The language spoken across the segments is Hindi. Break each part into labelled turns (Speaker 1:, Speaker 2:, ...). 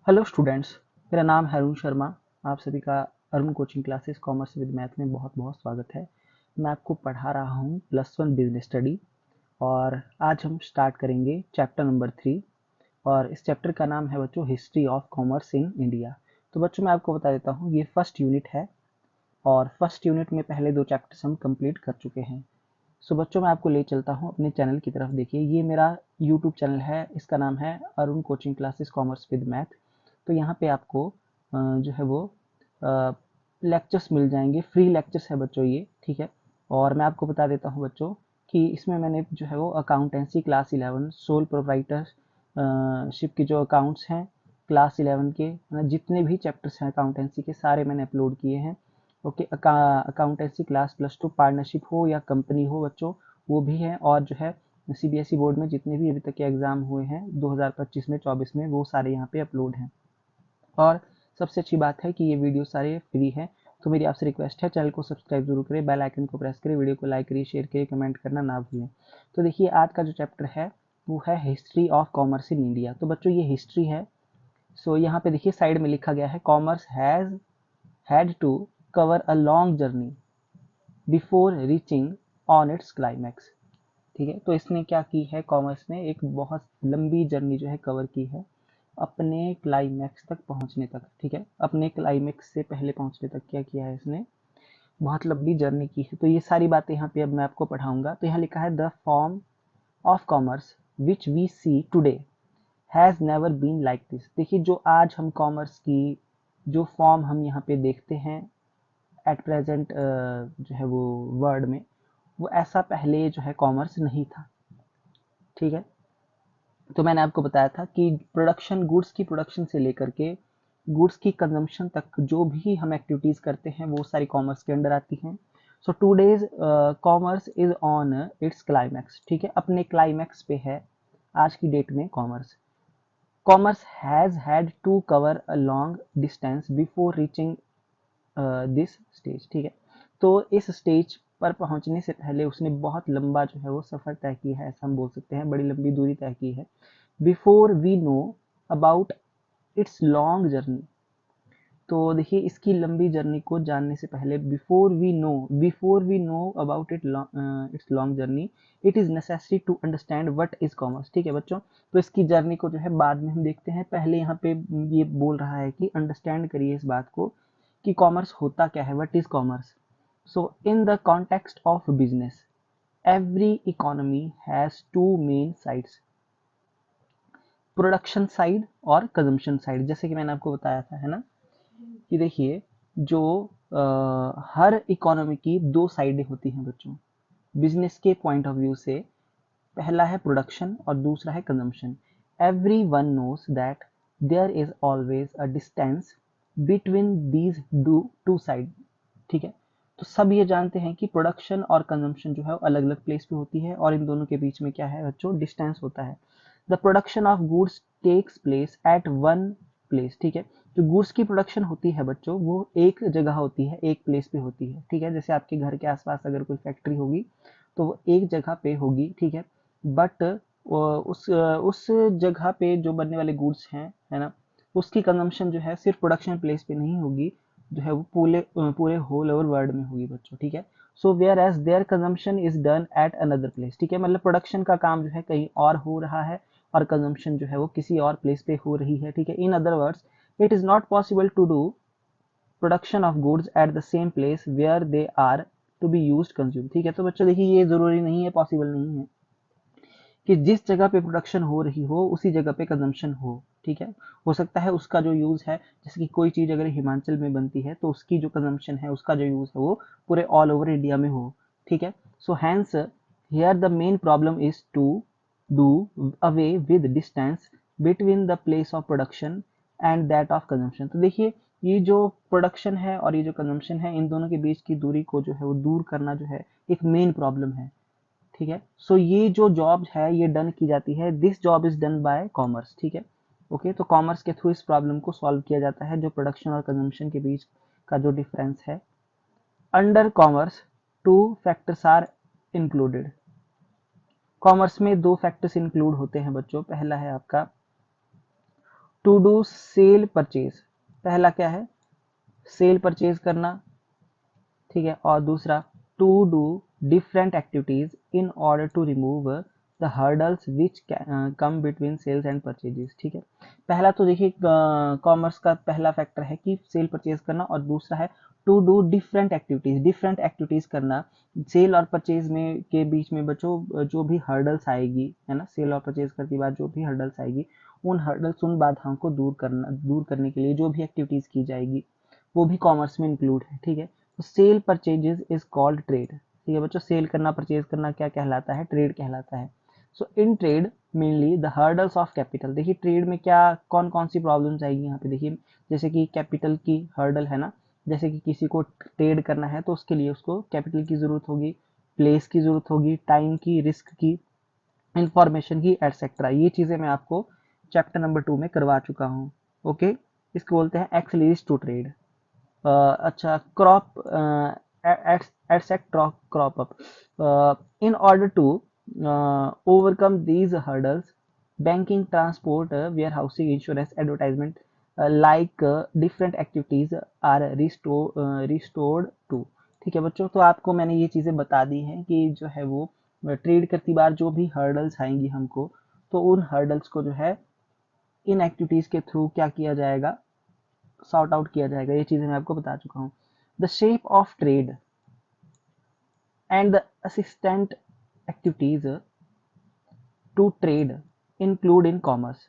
Speaker 1: हेलो स्टूडेंट्स, मेरा नाम है अरुण शर्मा। आप सभी का Arun coaching classes commerce with math में बहुत बहुत स्वागत है। मैं आपको पढ़ा रहा हूँ +1 बिजनेस स्टडी और आज हम स्टार्ट करेंगे चैप्टर नंबर 3 और इस चैप्टर का नाम है बच्चों history of commerce in India. तो बच्चों मैं आपको बता देता हूँ, ये फर्स्ट यूनिट है और फर्स्ट यूनिट में पहले 2 चैप्टर्स हम कंप्लीट कर चुके हैं। सो बच्चों मैं आपको ले चलता हूँ अपने चैनल की तरफ। देखिए, ये मेरा यूट्यूब चैनल है, इसका नाम है Arun coaching classes commerce with math. तो यहाँ पे आपको जो है वो लेक्चर्स मिल जाएंगे, फ्री लेक्चर्स है बच्चों ये, ठीक है। और मैं आपको बता देता हूँ बच्चों कि इसमें मैंने जो है वो अकाउंटेंसी क्लास 11 सोल प्रोप्राइटरशिप के जो अकाउंट्स हैं क्लास 11 के, जितने भी चैप्टर्स हैं अकाउंटेंसी के सारे मैंने अपलोड किए हैं। ओके, अकाउंटेंसी क्लास +2 पार्टनरशिप हो या कंपनी हो बच्चों, वो भी है। और जो है सीबीएसई बोर्ड में जितने भी अभी तक के एग्जाम हुए हैं 2025 में 24 में, वो सारे यहाँ पे अपलोड हैं। और सबसे अच्छी बात है कि ये वीडियो सारे फ्री हैं। तो मेरी आपसे रिक्वेस्ट है, चैनल को सब्सक्राइब जरूर करें, बेल आइकन को प्रेस करें, वीडियो को लाइक करिए, शेयर करिए, कमेंट करना ना भूलें। तो देखिए, आज का जो चैप्टर है वो है history of commerce in India. तो बच्चों ये हिस्ट्री है। सो यहाँ पे देखिए साइड में लिखा गया है, commerce has had to cover a long journey before reaching on its climax. ठीक है, तो इसने क्या की है, कॉमर्स ने एक बहुत लंबी जर्नी जो है कवर की है अपने क्लाइमैक्स तक पहुंचने तक। ठीक है, अपने क्लाइमैक्स से पहले पहुंचने तक क्या किया है इसने, बहुत लंबी जर्नी की है। तो ये सारी बातें यहाँ पे अब मैं आपको पढ़ाऊंगा। तो यहाँ लिखा है, the form of commerce which we see today has never been like this. देखिए, जो आज हम कॉमर्स की जो फॉर्म हम यहाँ पे देखते हैं एट प्रेजेंट जो है वो वर्ड में, वो ऐसा पहले जो है कॉमर्स नहीं था। ठीक है, तो मैंने आपको बताया था कि प्रोडक्शन, गुड्स की प्रोडक्शन से लेकर के गुड्स की कंजम्पशन तक जो भी हम एक्टिविटीज करते हैं वो सारी कॉमर्स के अंडर आती हैं। So today's commerce is on its climax. ठीक है, अपने क्लाइमैक्स पे है आज की डेट में commerce. Commerce has had to cover a long distance before reaching this stage. ठीक है, तो इस स्टेज पर पहुंचने से पहले उसने बहुत लंबा जो है वो सफर तय किया है, ऐसा हम बोल सकते हैं, बड़ी लंबी दूरी तय की है। Before we know about its long journey. तो देखिए, इसकी लंबी जर्नी को जानने से पहले, before we know about its long journey, it is necessary to understand what is commerce. ठीक है बच्चों, तो इसकी जर्नी को जो है बाद में हम देखते हैं। पहले यहाँ पे ये बोल रहा है कि अंडरस्टैंड करिए इस बात को कि कॉमर्स होता क्या है, what is commerce. So in the context of business, every economy has two main sides, production side और कंजम्पशन साइड। जैसे कि मैंने आपको बताया था, है ना, कि देखिए जो हर इकोनॉमी की 2 साइडें होती हैं बच्चों बिजनेस के पॉइंट ऑफ व्यू से। पहला है प्रोडक्शन और दूसरा है consumption. Every one knows that there is always a distance between these two side. ठीक है, तो सब ये जानते हैं कि प्रोडक्शन और कंजम्पशन जो है अलग अलग प्लेस पे होती है और इन दोनों के बीच में क्या है बच्चों, डिस्टेंस होता है। The production of goods takes place at one place. ठीक है, जो गुड्स की प्रोडक्शन होती है बच्चों वो एक जगह होती है, एक प्लेस पे होती है। ठीक है, जैसे आपके घर के आसपास अगर कोई फैक्ट्री होगी तो वो एक जगह पे होगी। ठीक है, बट उस जगह पे जो बनने वाले गुड्स हैं, है ना, उसकी कंजम्पशन जो है सिर्फ प्रोडक्शन प्लेस पे नहीं होगी, जो है वो पूरे होल ओवर वर्ल्ड में होगी बच्चों। ठीक है, so whereas there consumption is done at another place. ठीक है, मतलब प्रोडक्शन का काम जो है कहीं और हो रहा है और कंजम्पशन जो है वो किसी और प्लेस पे हो रही है। ठीक है, in other words, it is not possible to do production of goods at the same place where they are to be use consume. ठीक है, तो बच्चों देखिए, ये जरूरी नहीं है, पॉसिबल नहीं है कि जिस जगह पे प्रोडक्शन हो रही हो उसी जगह पे कंजम्पशन हो। ठीक है, हो सकता है उसका जो यूज है, जैसे कि कोई चीज अगर हिमाचल में बनती है तो उसकी जो कंजम्पशन है, उसका जो यूज है वो पूरे ऑल ओवर इंडिया में हो। ठीक है, so hence here the main problem is to do away with distance between the place of production and that of consumption. तो देखिए, ये जो प्रोडक्शन है और ये जो कंजम्पशन है, इन दोनों के बीच की दूरी को जो है वो दूर करना जो है एक मेन प्रॉब्लम है। ठीक है, सो ये जो जॉब है ये डन की जाती है, this job is done by commerce. ठीक है, ओके, तो कॉमर्स के थ्रू इस प्रॉब्लम को सॉल्व किया जाता है, जो प्रोडक्शन और कंजम्पशन के बीच का जो डिफरेंस है। Under commerce 2 factors are included. Commerce में 2 फैक्टर्स इंक्लूड होते हैं बच्चों। पहला है आपका टू डू सेल परचेज, पहला क्या है, सेल परचेज करना, ठीक है। और दूसरा to do different activities in order to remove the hurdles which come between sales and purchases, ठीक है। पहला तो देखिए कॉमर्स का पहला फैक्टर है कि सेल परचेज करना, और दूसरा है टू डू डिफरेंट एक्टिविटीज करना। सेल और परचेज में के बीच में बच्चों जो भी हर्डल्स आएगी, है ना, सेल और परचेज करने के बाद जो भी हर्डल्स आएगी, उन बाधाओं को दूर करने के लिए जो भी एक्टिविटीज की जाएगी वो भी कॉमर्स में इंक्लूड है, ठीक है। तो sale purchases is called trade, ठीक है बच्चों। सेल करना, परचेज करना क्या कहलाता है, ट्रेड कहलाता है। So in trade mainly the hurdles of capital, देखिए ट्रेड में क्या कौन कौन सी प्रॉब्लम्स आएगी यहाँ पे, देखिए जैसे कि कैपिटल की हर्डल है ना, जैसे कि किसी को ट्रेड करना है तो उसके लिए उसको कैपिटल की जरूरत होगी, प्लेस की जरूरत होगी, टाइम की, रिस्क की, इंफॉर्मेशन की, एटसेट्रा। ये चीजें मैं आपको चैप्टर नंबर 2 में करवा चुका हूँ, ओके। इसको बोलते हैं एक्सेलरीज टू ट्रेड। अच्छा, crop etcetera crop up in order to overcome these hurdles, banking, transport, warehousing, insurance, advertisement like different activities are restored to, ठीक है बच्चों। तो आपको मैंने ये चीजें बता दी हैं कि जो है वो ट्रेड करती बार जो भी हर्डल्स आएंगी हमको, तो उन हर्डल्स को जो है इन एक्टिविटीज के थ्रू क्या किया जाएगा, सॉर्ट आउट किया जाएगा। ये चीजें मैं आपको बता चुका हूँ। The shape of trade and the assistant activities to trade include in commerce,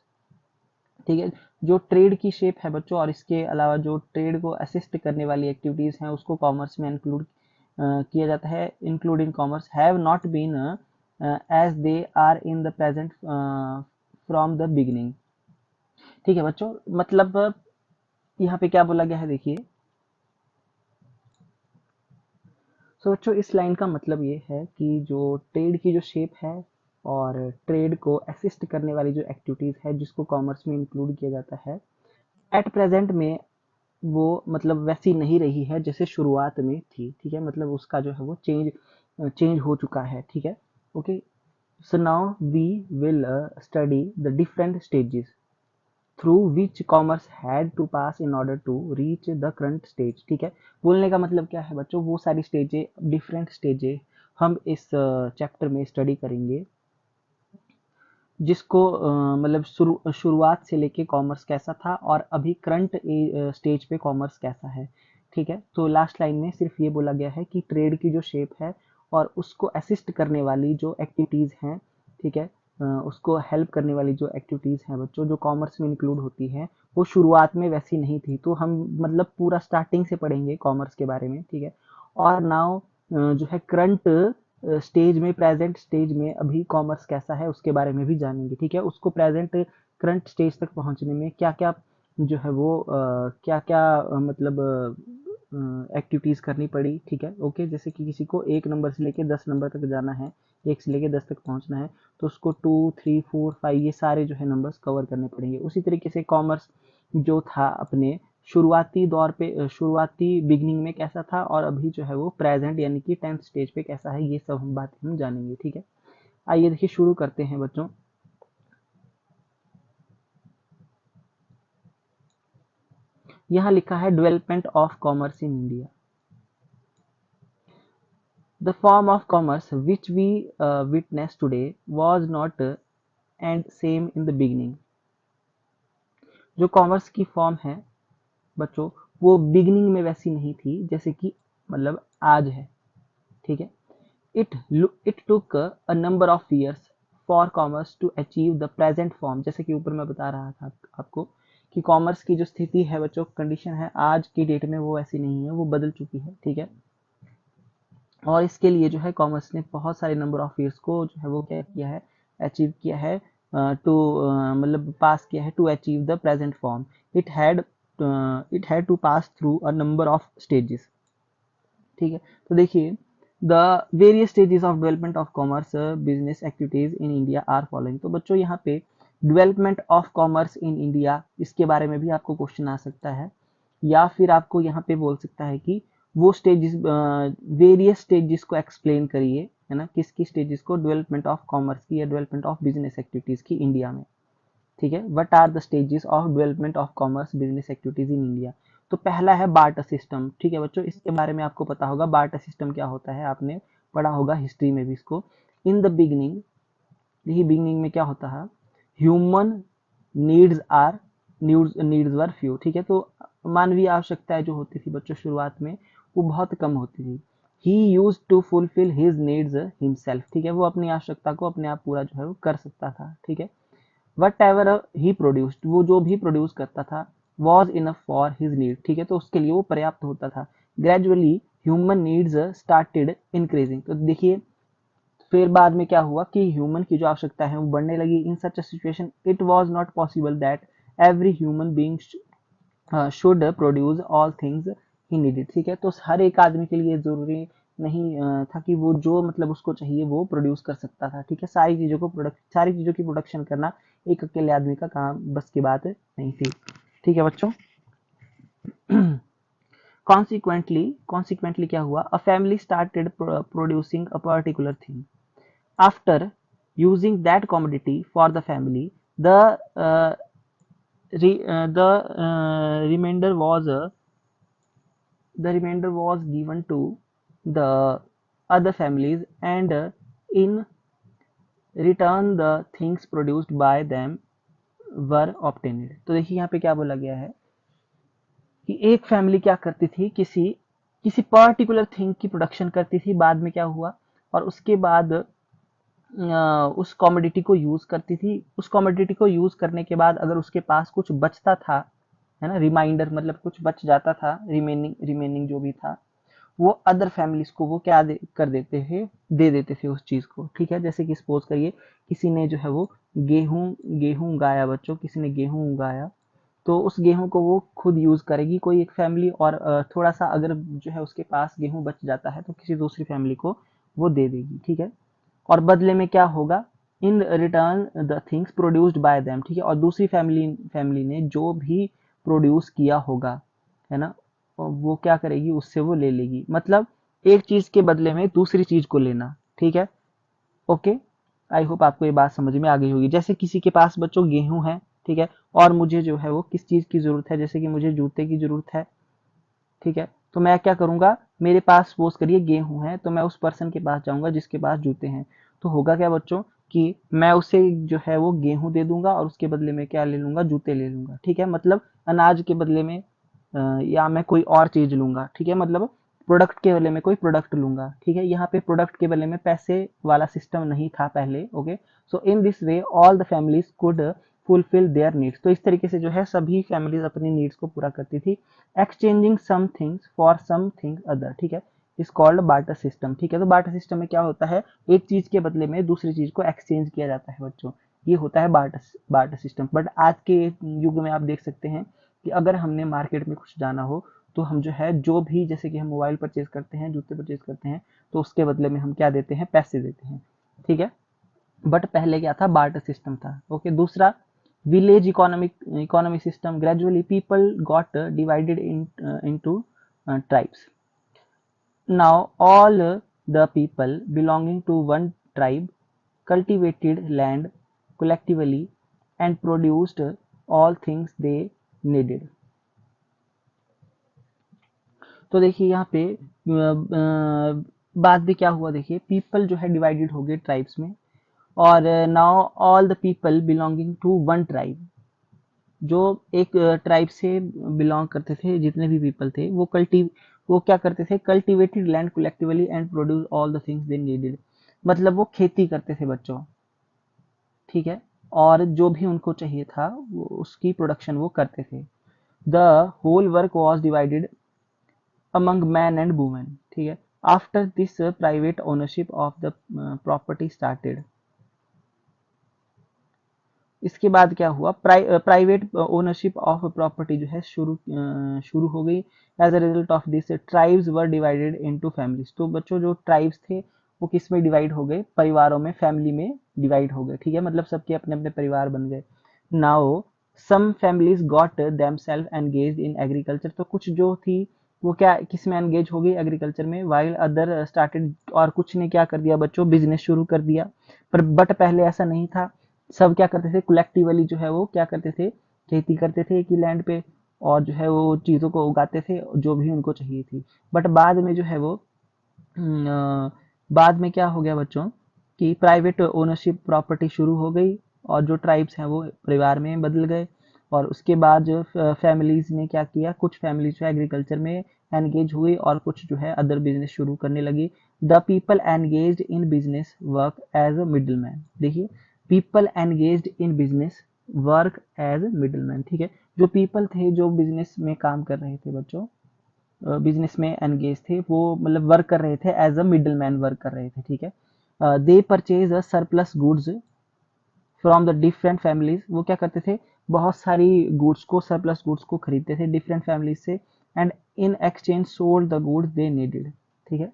Speaker 1: ठीक है। जो ट्रेड की शेप है बच्चों, और इसके अलावा जो ट्रेड को असिस्ट करने वाली एक्टिविटीज हैं उसको कॉमर्स में इंक्लूड किया जाता है। Include in commerce have not been as they are in the present from the beginning, ठीक है बच्चों। मतलब यहाँ पे क्या बोला गया है, देखिए। सो बच्चों इस लाइन का मतलब ये है कि जो ट्रेड की जो शेप है और ट्रेड को असिस्ट करने वाली जो एक्टिविटीज है जिसको कॉमर्स में इंक्लूड किया जाता है, एट प्रेजेंट में वो मतलब वैसी नहीं रही है जैसे शुरुआत में थी, ठीक है। मतलब उसका जो है वो चेंज हो चुका है, ठीक है, okay. So now we will study the different stages through which commerce had to pass in order to reach the current stage, ठीक है। बोलने का मतलब क्या है बच्चों, वो सारी स्टेजें, डिफरेंट स्टेजें हम इस चैप्टर में स्टडी करेंगे, जिसको मतलब शुरुआत से लेके कॉमर्स कैसा था और अभी करंट स्टेज पे कॉमर्स कैसा है, ठीक है। तो लास्ट लाइन में सिर्फ ये बोला गया है कि ट्रेड की जो शेप है और उसको असिस्ट करने वाली जो एक्टिविटीज हैं, ठीक है, उसको हेल्प करने वाली जो एक्टिविटीज हैं बच्चों, जो कॉमर्स में इंक्लूड होती हैं, वो शुरुआत में वैसी नहीं थी। तो हम मतलब पूरा स्टार्टिंग से पढ़ेंगे कॉमर्स के बारे में, ठीक है। और नाउ जो है करंट स्टेज में, प्रेजेंट स्टेज में अभी कॉमर्स कैसा है उसके बारे में भी जानेंगे, ठीक है। उसको प्रेजेंट करंट स्टेज तक पहुंचने में क्या क्या जो है वो क्या क्या मतलब एक्टिविटीज करनी पड़ी, ठीक है, ओके। जैसे कि किसी को 1 नंबर से लेके 10 नंबर तक जाना है, 1 से लेके 10 तक पहुंचना है, तो उसको 2, 3, 4, 5 ये सारे जो है नंबर्स कवर करने पड़ेंगे। उसी तरीके से कॉमर्स जो था अपने शुरुआती दौर पे, शुरुआती बिगनिंग में कैसा था, और अभी जो है वो प्रेजेंट यानी कि 10th स्टेज पे कैसा है, ये सब हम बातें हम जानेंगे, ठीक है। आइए देखिए शुरू करते हैं बच्चों। यहाँ लिखा है development of commerce in India. The form of commerce which we witness today was not and same in the beginning. जो कॉमर्स की फॉर्म है बच्चों, वो बिगनिंग में वैसी नहीं थी जैसे कि मतलब आज है, ठीक है। It took a number of years for commerce to achieve the present form, जैसे कि ऊपर मैं बता रहा था आपको कि कॉमर्स की जो स्थिति है बच्चों, कंडीशन है आज की डेट में वो ऐसी नहीं है, वो बदल चुकी है, ठीक है। और इसके लिए जो है कॉमर्स ने बहुत सारे नंबर ऑफ ईयर्स को जो है वो क्या किया है, अचीव किया है, टू मतलब पास किया है to achieve the present form. It had it had to pass through a number of stages, ठीक है। तो देखिए the various stages of development of commerce business activities in India are following. तो बच्चों यहाँ पे development of commerce in India, इसके बारे में भी आपको क्वेश्चन आ सकता है, या फिर आपको यहाँ पे बोल सकता है कि वो स्टेजेस, वेरियस स्टेजेस को एक्सप्लेन करिए, है ना, किसकी स्टेजेस को, डेवलपमेंट ऑफ कॉमर्स की या डेवलपमेंट ऑफ बिजनेस एक्टिविटीज की इंडिया में, ठीक है। What are the stages of development of commerce business activities in India. तो पहला है बार्टर सिस्टम, ठीक है बच्चों, इसके बारे में आपको पता होगा बार्टर सिस्टम क्या होता है, आपने पढ़ा होगा हिस्ट्री में भी इसको। इन द बिगनिंग, देखिए बिगनिंग में क्या होता है, human needs our needs were few, ठीक है। तो मानवीय आवश्यकताएं जो होती थी बच्चों शुरुआत में वो बहुत कम होती थी। He use to fulfil his needs himself, ठीक है, वो अपनी आवश्यकता को अपने आप पूरा जो है वो कर सकता था, ठीक है। वट एवर ही प्रोड्यूस्ड, वो जो भी प्रोड्यूस करता था, was enough for his need, ठीक है, तो उसके लिए वो पर्याप्त होता था। Gradually human needs started increasing, तो देखिए फिर बाद में क्या हुआ कि ह्यूमन की जो आवश्यकता है वो बढ़ने लगी। In such a situation it was not possible that every human being should produce all things he needed, ठीक है। तो हर एक आदमी के लिए जरूरी नहीं था कि वो जो मतलब उसको चाहिए वो प्रोड्यूस कर सकता था, ठीक है। सारी चीजों की प्रोडक्शन करना एक अकेले आदमी का काम बस की बात नहीं थी, ठीक है बच्चों। कॉन्सिक्वेंटली क्या हुआ, a family started producing a particular thing. After using that commodity for the family, the uh, remainder was given to the other families, and in return the things produced by them were obtained। तो देखिए यहाँ पे क्या बोला गया है कि एक फैमिली क्या करती थी, किसी किसी पर्टिकुलर थिंग की प्रोडक्शन करती थी, बाद में क्या हुआ, और उसके बाद उस कॉमोडिटी को यूज करती थी। उस कॉमोडिटी को यूज करने के बाद अगर उसके पास कुछ बचता था, है ना, रिमाइंडर मतलब कुछ बच जाता था, रिमेनिंग जो भी था, वो अदर फैमिलीज को वो क्या कर देते थे, दे देते थे उस चीज को, ठीक है। जैसे कि सपोज करिए किसी ने जो है वो गेहूं गेहूं उगाया बच्चों, किसी ने गेहूं उगाया, तो उस गेहूं को वो खुद यूज करेगी कोई एक फैमिली, और थोड़ा सा अगर जो है उसके पास गेहूं बच जाता है तो किसी दूसरी फैमिली को वो दे देगी, ठीक है। और बदले में क्या होगा, in return the things produced by them, ठीक है, और दूसरी फैमिली ने जो भी प्रोड्यूस किया होगा, है ना, वो क्या करेगी, उससे वो ले लेगी। मतलब एक चीज के बदले में दूसरी चीज को लेना, ठीक है। ओके, आई होप आपको ये बात समझ में आ गई होगी। जैसे किसी के पास बच्चों गेहूं है, ठीक है, और मुझे जो है वो किस चीज की जरूरत है, जैसे कि मुझे जूते की जरूरत है, ठीक है, तो मैं क्या करूंगा, मेरे पास सपोज करिए गेहूं है, तो मैं उस पर्सन के पास जाऊंगा जिसके पास जूते हैं। तो होगा क्या बच्चों कि मैं उसे जो है वो गेहूं दे दूंगा और उसके बदले में क्या ले लूंगा, जूते ले लूंगा, ठीक है। मतलब अनाज के बदले में या मैं कोई और चीज लूंगा, ठीक है, मतलब प्रोडक्ट के बदले में कोई प्रोडक्ट लूंगा, ठीक है। यहाँ पे प्रोडक्ट के बदले में पैसे वाला सिस्टम नहीं था पहले। Okay, so in this way all the families could fulfil there needs, तो इस तरीके से जो है सभी फैमिलीज अपनी नीड्स को पूरा करती थी। Exchanging some things for something other, ठीक है, इज कॉल्ड बार्टर सिस्टम, ठीक है। तो बार्टर सिस्टम में क्या होता है, एक चीज के बदले में दूसरी चीज को एक्सचेंज किया जाता है बच्चों, ये होता है बार्टर सिस्टम। बट आज के युग में आप देख सकते हैं कि अगर हमने मार्केट में कुछ जाना हो तो हम जो है जो भी, जैसे कि हम मोबाइल परचेज करते हैं, जूते परचेज करते हैं, तो उसके बदले में हम क्या देते हैं, पैसे देते हैं, ठीक है। बट पहले क्या था, बार्टर सिस्टम था। ओके, दूसरा village economy system, gradually people got divided into tribes. Now all the people belonging to one tribe cultivated land collectively and produced all things they needed। तो देखिए यहाँ पे बाद में क्या हुआ, देखिए पीपल जो है डिवाइडेड हो गए ट्राइब्स में, और now all the people belonging to one tribe, जो एक ट्राइब से बिलोंग करते थे, जितने भी पीपल थे वो क्या करते थे, cultivated land collectively and produce all the things they needed. मतलब वो खेती करते थे बच्चों, ठीक है, और जो भी उनको चाहिए था वो उसकी प्रोडक्शन वो करते थे। The whole work was divided among man and women, ठीक है। After this private ownership of the property started. इसके बाद क्या हुआ, प्राइवेट ओनरशिप ऑफ प्रॉपर्टी जो है शुरू हो गई। As a result of this tribes were divided into families. तो बच्चों जो ट्राइब्स थे वो किस में डिवाइड हो गए, परिवारों में, फैमिली में डिवाइड हो गए, ठीक है, मतलब सबके अपने अपने परिवार बन गए। Now some families got themselves engaged in agriculture, तो कुछ जो थी वो क्या किस में एंगेज हो गई, एग्रीकल्चर में। वाइल अदर स्टार्टेड, और कुछ ने क्या कर दिया बच्चों, बिजनेस शुरू कर दिया। पर बट पहले ऐसा नहीं था, सब क्या करते थे, कलेक्टिवली जो है वो क्या करते थे, खेती करते थे एक ही लैंड पे, और जो है वो चीज़ों को उगाते थे जो भी उनको चाहिए थी। बट बाद में जो है वो बाद में क्या हो गया बच्चों, कि प्राइवेट ओनरशिप प्रॉपर्टी शुरू हो गई, और जो ट्राइब्स हैं वो परिवार में बदल गए। और उसके बाद जो फैमिलीज ने क्या किया, कुछ फैमिलीज जो एग्रीकल्चर में एंगेज हुई और कुछ जो है अदर बिजनेस शुरू करने लगी। The people engaged in business work as a middle man. देखिए, people engaged in business work as middle man, ठीक है। जो पीपल थे जो बिजनेस में काम कर रहे थे बच्चों, बिजनेस में एंगेज थे, वो मतलब वर्क कर रहे थे as a middle man work कर रहे थे, ठीक है। They purchase a surplus goods from the different families. वो क्या करते थे, बहुत सारी गुड्स को, सरप्लस गुड्स को खरीदते थे डिफरेंट फैमिलीज से, and in exchange sold the goods they needed, ठीक है।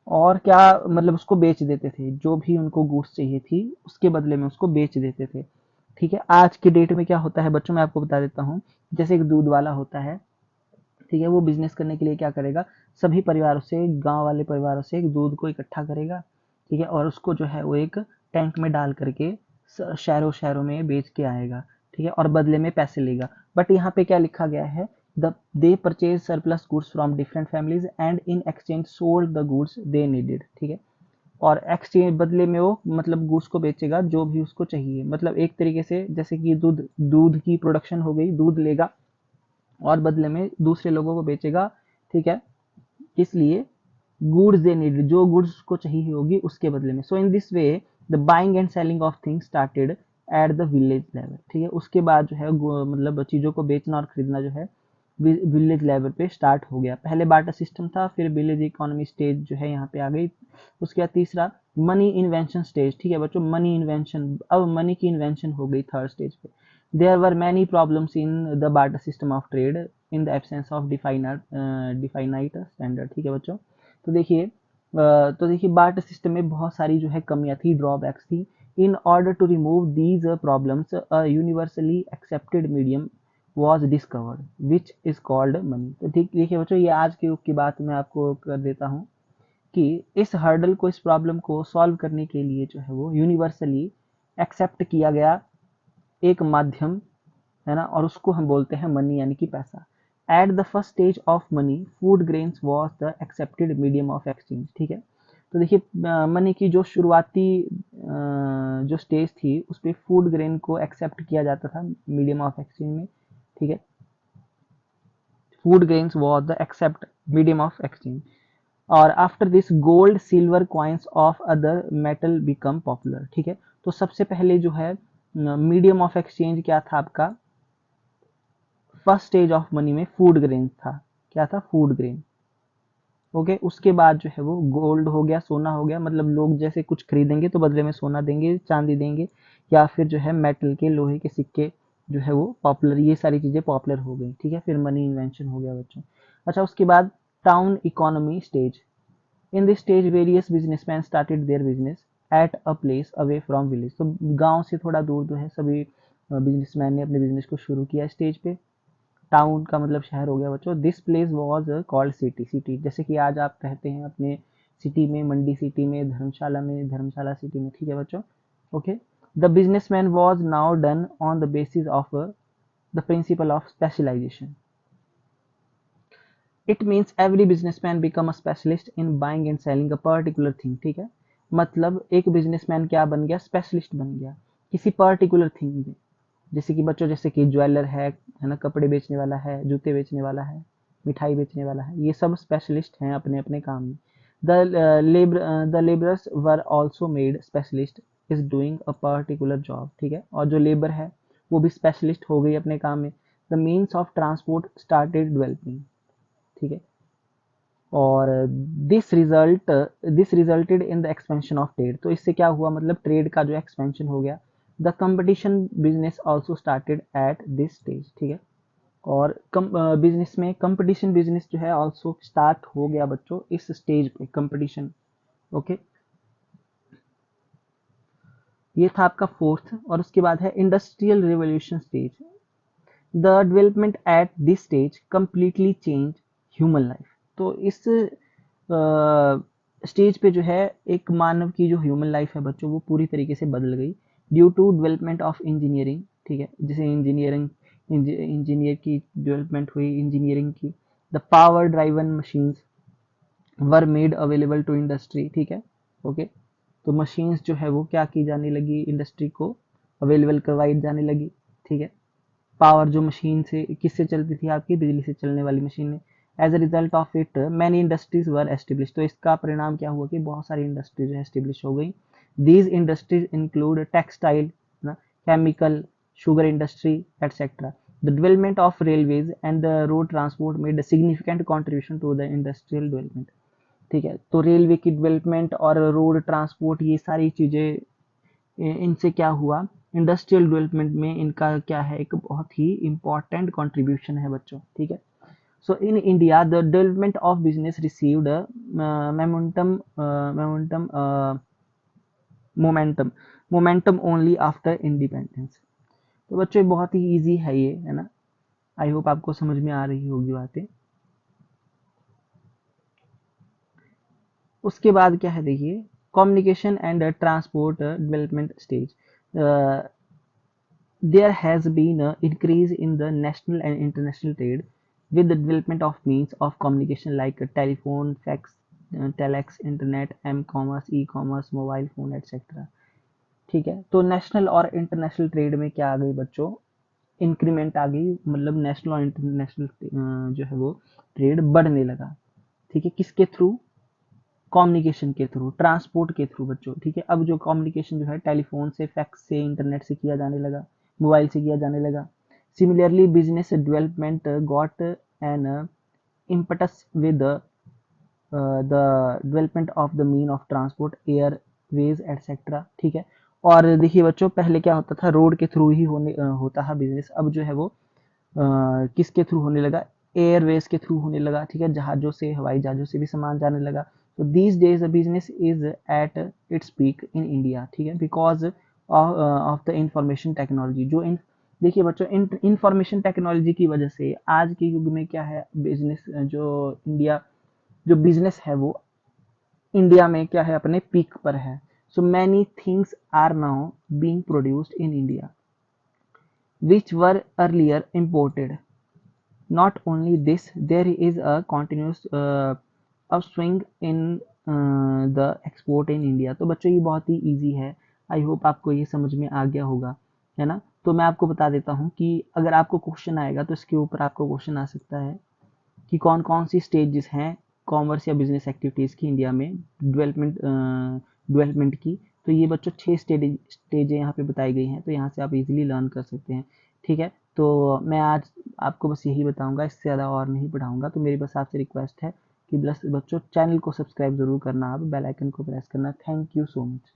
Speaker 1: और क्या मतलब उसको बेच देते थे, जो भी उनको गुड्स चाहिए थी उसके बदले में उसको बेच देते थे, ठीक है। आज के डेट में क्या होता है बच्चों, मैं आपको बता देता हूँ। जैसे एक दूध वाला होता है, ठीक है, वो बिजनेस करने के लिए क्या करेगा, सभी परिवारों से, गांव वाले परिवारों से एक दूध को इकट्ठा करेगा, ठीक है, और उसको जो है वो एक टैंक में डाल करके शहरों शहरों में बेच के आएगा, ठीक है, और बदले में पैसे लेगा। बट यहाँ पे क्या लिखा गया है, the they purchase surplus goods from different families and in exchange sold the goods they needed, ठीक है। और एक्सचेंज बदले में वो मतलब गुड्स को बेचेगा जो भी उसको चाहिए, मतलब एक तरीके से जैसे कि दूध दूध की प्रोडक्शन हो गई, दूध लेगा और बदले में दूसरे लोगों को बेचेगा, ठीक है। इसलिए गुड्स दे नीड, जो गुड्स को चाहिए होगी उसके बदले में। So in this way the buying and selling of things started at the village level, ठीक है। उसके बाद जो है मतलब चीजों को बेचना और खरीदना जो है विलेज लेवल पे स्टार्ट हो गया। पहले बार्टर सिस्टम था, फिर विलेज इकोनॉमी स्टेज जो है यहाँ पे आ गई। उसके बाद तीसरा मनी इन्वेंशन स्टेज, ठीक है बच्चों, मनी इन्वेंशन, अब मनी की इन्वेंशन हो गई थर्ड स्टेज पे। There were many problems in the barter system of trade in the absence of definite standard, ठीक है बच्चों। तो देखिए बार्टर सिस्टम में बहुत सारी जो है कमियां थी, ड्रॉबैक्स थी। In order to remove these problems a universally accepted medium was discovered which is called money. तो ठीक देखिए बच्चों, ये आज के युग की बात मैं आपको कर देता हूँ कि इस हर्डल को, इस प्रॉब्लम को सॉल्व करने के लिए जो है वो यूनिवर्सली एक्सेप्ट किया गया एक माध्यम है ना, और उसको हम बोलते हैं मनी, यानी कि पैसा। At the first stage of money food grains was the accepted medium of exchange, ठीक है। तो देखिए मनी की जो शुरुआती जो स्टेज थी उस पर फूड ग्रेन को एक्सेप्ट किया जाता था मीडियम ऑफ एक्सचेंज में, ठीक है। Food grains was the accept medium of exchange. और after this gold silver coins of other metal become popular, ठीक है। तो सबसे पहले जो है मीडियम ऑफ एक्सचेंज क्या था आपका, फर्स्ट स्टेज ऑफ मनी में फूड ग्रेन था। क्या था, फूड ग्रेन, ओके। उसके बाद जो है वो गोल्ड हो गया, सोना हो गया, मतलब लोग जैसे कुछ खरीदेंगे तो बदले में सोना देंगे, चांदी देंगे, या फिर जो है मेटल के, लोहे के सिक्के जो है वो पॉपुलर, ये सारी चीजें पॉपुलर हो गई, ठीक है। फिर मनी इन्वेंशन हो गया बच्चों। अच्छा, उसके बाद town economy stage. In this stage various businessman started their business at a place away from village. तो गांव से थोड़ा दूर जो है सभी बिजनेसमैन ने अपने बिजनेस को शुरू किया स्टेज पे। टाउन का मतलब शहर हो गया बच्चों। This place was called city, city जैसे कि आज आप कहते हैं अपने सिटी में, मंडी सिटी में, धर्मशाला में, धर्मशाला सिटी में, ठीक है बच्चों, okay. The businessman was now done on the basis of the principle of specialisation. It means every businessman become a specialist in buying and selling a particular thing, ठीक है। मतलब एक बिजनेसमैन क्या बन गया, स्पेशलिस्ट बन गया किसी पर्टिकुलर थिंग में। जैसे कि बच्चों, जैसे कि ज्वेलर है ना, कपड़े बेचने वाला है, जूते बेचने वाला है, मिठाई बेचने वाला है, ये सब स्पेशलिस्ट हैं अपने अपने काम में। The labourers were also made specialist is doing a particular job, ठीक है। और जो लेबर है वो भी स्पेशलिस्ट हो गई अपने काम में। The means of transport started developing, ठीक है। और this resulted in the expansion of trade. तो इससे क्या हुआ, मतलब ट्रेड का जो एक्सपेंशन हो गया। The competition business also started at this stage, ठीक है। और बिजनेस में कंपटीशन बिजनेस जो है ऑल्सो स्टार्ट हो गया बच्चों इस स्टेज पे, कंपटीशन, ओके। ये था आपका फोर्थ। और उसके बाद है industrial revolution stage. The development at this stage completely change human life. तो इस स्टेज पे जो है एक मानव की जो ह्यूमन लाइफ है बच्चों वो पूरी तरीके से बदल गई। Due to development of engineering, ठीक है, जैसे इंजीनियर की डेवलपमेंट हुई, इंजीनियरिंग की, the power driven machines were made available to industry, ठीक है, ओके। तो मशीन्स जो है वो क्या की जाने लगी, इंडस्ट्री को अवेलेबल करवाई जाने लगी, ठीक है। पावर जो मशीन से किससे चलती थी, आपकी बिजली से चलने वाली मशीनें। As a result of it many industries were establish, तो इसका परिणाम क्या हुआ कि बहुत सारी इंडस्ट्रीज एस्टेब्लिश हो गई। These industries include textile, chemical, sugar industry etcetera. The development of railways and the road transport made a significant contribution to the industrial development, ठीक है। तो रेलवे की डेवलपमेंट और रोड ट्रांसपोर्ट, ये सारी चीजें, इनसे क्या हुआ, इंडस्ट्रियल डेवलपमेंट में इनका क्या है, एक बहुत ही इंपॉर्टेंट कंट्रीब्यूशन है बच्चों, ठीक है। So in India the development of business received momentum momentum momentum only after independence. तो बच्चों ये बहुत ही इजी है ये, है ना। आई होप आपको समझ में आ रही होगी बातें। उसके बाद क्या है देखिए, communication and transport development stage. There has been an increase in the national and international trade with the development of means of communication like telephone, fax, telex, internet, m-commerce, e-commerce, mobile phone etcetera, ठीक है। तो नेशनल और इंटरनेशनल ट्रेड में क्या आ गई बच्चों, इंक्रीमेंट आ गई, मतलब नेशनल और इंटरनेशनल जो है वो ट्रेड बढ़ने लगा, ठीक है। किसके थ्रू, कम्युनिकेशन के थ्रू, ट्रांसपोर्ट के थ्रू बच्चों, ठीक है। अब जो कम्युनिकेशन जो है टेलीफोन से, फैक्स से, इंटरनेट से किया जाने लगा, मोबाइल से किया जाने लगा। Similarly business development got an impetus with the development of the mean of transport, Airways etcetera, ठीक है। और देखिए बच्चों, पहले क्या होता था, रोड के थ्रू ही होता है बिजनेस, अब जो है वो किसके थ्रू होने लगा, एयरवेज के थ्रू होने लगा, ठीक है। जहाजों से, हवाई जहाजों से भी सामान जाने लगा। तो these days business is at its peak in India, ठीक है, because of the information technology. देखिए बच्चों, इंफॉर्मेशन टेक्नोलॉजी की वजह से आज के युग में क्या है, बिजनेस जो बिजनेस है वो इंडिया में क्या है, अपने पीक पर है। So many things are now being produced in India which were earlier imported. Not only this, there is a continuous upswing in the export in India। तो बच्चों ये बहुत ही इजी है, आई होप आपको ये समझ में आ गया होगा, है ना। तो मैं आपको बता देता हूँ कि अगर आपको क्वेश्चन आएगा तो इसके ऊपर आपको क्वेश्चन आ सकता है कि कौन कौन सी स्टेजेस हैं कॉमर्स या बिजनेस एक्टिविटीज़ की इंडिया में, डेवलपमेंट की। तो ये बच्चों 6 स्टेजें यहाँ पे बताई गई हैं, तो यहाँ से आप इजीली लर्न कर सकते हैं, ठीक है। तो मैं आज आपको बस यही बताऊंगा, इससे ज़्यादा और नहीं पढ़ाऊंगा। तो मेरी बस आपसे रिक्वेस्ट है कि बस बच्चों चैनल को सब्सक्राइब ज़रूर करना, आप बेल आइकन को प्रेस करना। Thank you so much.